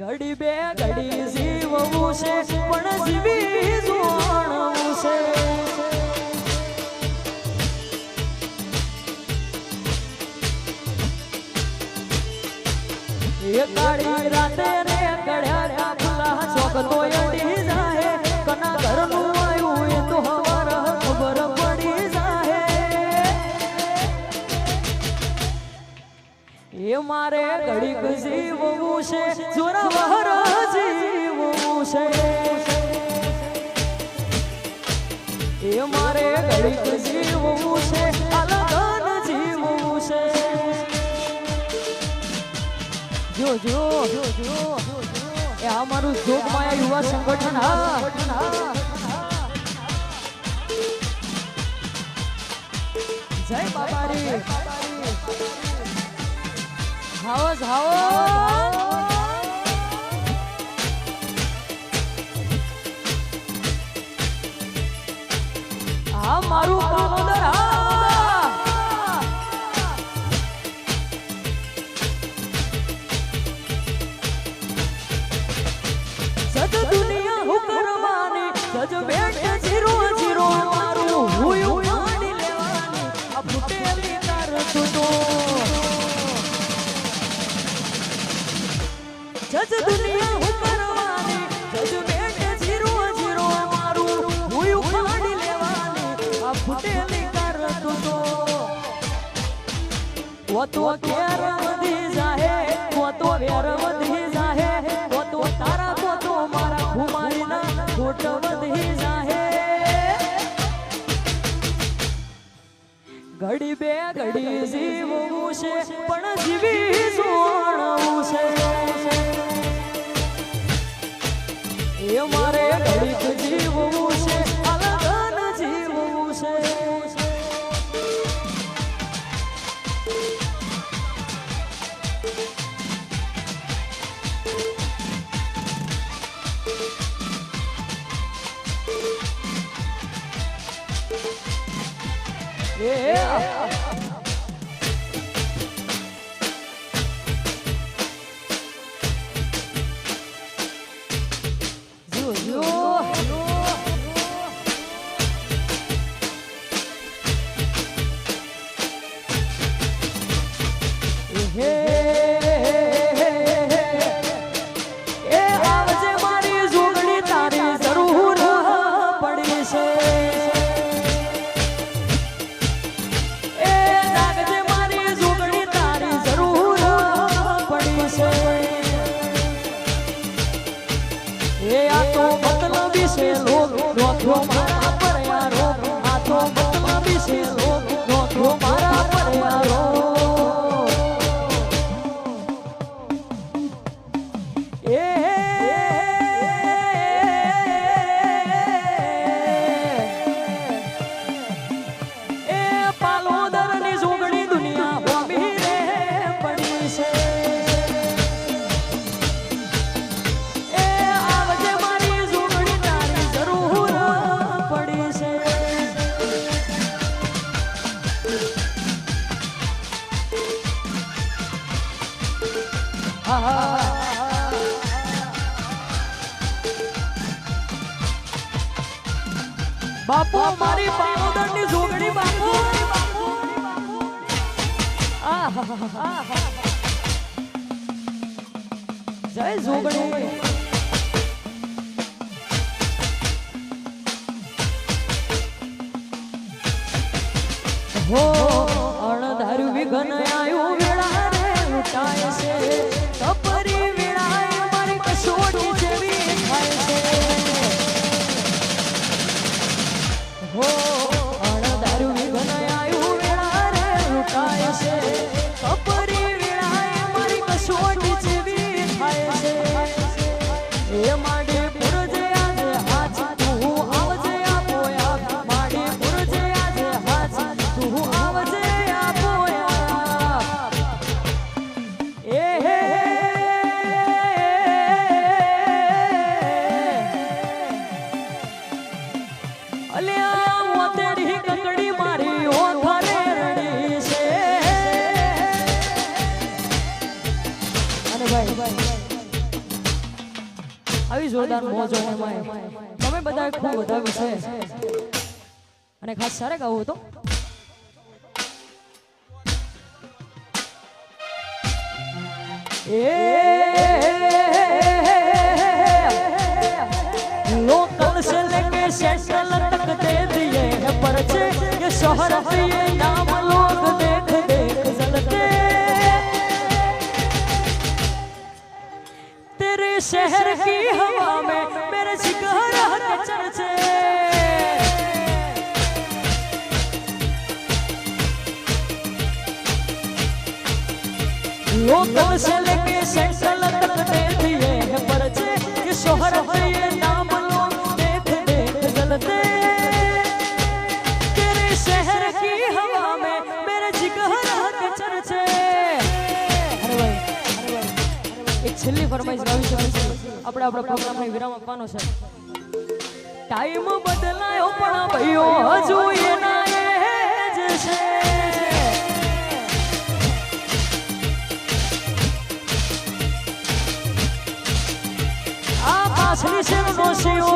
ઘડી બે ઘડી જીવવું છે પણ જીવી જોણવું છે એ કાળી રાતે રે કડ્યા કાફલા ચોકતો અડી જાય કના ઘરનું આવ્યું એ તો હવાર ખબર પડી જાય એ મારે ઘડીક જીવવું છે જોરાવર જીવવું છે એ મારે ઘડીક જીવવું છે અલગન જીવવું છે જો જો એ અમારું જોગમાયા યુવા સંગઠન હા જય બાબારી હાવો જાવો આ મારું કામોદર સજ દુનિયા હું કરવાની સજ બેટ જીરો જીરો મારું હુયું પાણી લેવાની આ ફૂટેલી તાર તો જજ દુનિયા હું કરવાની જજ બેટ જીરો જીરો મારું હુયું પાણી લેવાની આ ફૂટેલી તાર તો તો કેર વધી જાહે તો વેર વધી જાહે તો તારા તો મારા ઘુમારીના ખોટ વધી જાહે ઘડી બે ઘડી જીવવું છે પણ જીવી જોણવું છે એ મારે ઘડીક જીવવું છે અલગન જીવવું છે બાપુ મારી પાવદરની જોગણી બાપુ જય જોગણી હો અણધાર્યું વિઘન આયું વેળા રે લૂંટાય છે કપરી વેળાએ મારી કસોટી જેવી થાય છે હો અણધાર્યું વિઘન આયું વેળા રે લૂંટાય છે કપરી વેળાએ મારી કસોટી જેવી થાય છે એ માડી પુરજે આજે હાથ તું આવજે આપો માડી પુરજે આજે હાથ તું આવજે આપો એ અલ્યા મોતેડી કકડી મારી ઓ ઘરે રડી છે અને ભાઈ આવી જોરદાર મોજ હોય એમાં તમે બધાએ ખૂબ વધાવ્યું છે અને ખાસ સારે ગાવું હતો लोकल से लेके सेंट्रल तक दे दिए हैं पर्चे ये शहर ये नाम लोग देख देख जलते तेरे शहर की हवा में मेरे जिगर के चर्चे लोकल से लेके सेंट्रल तक दे दिए हैं पर्चे ये शहर ये नाम लोग देख देख जलते तेरे शहर की हवा में मेरे जिगर के चर्चे अरे भाई एक छेल्ली फरमाइश गावी છે આપણે આપણો પ્રોગ્રામને વિરામ આપવાનો છે ટાઈમ બદલાયો પણ ભાઈઓ હજુ એના એ જ છે આ પાછલી છે નોશીઓ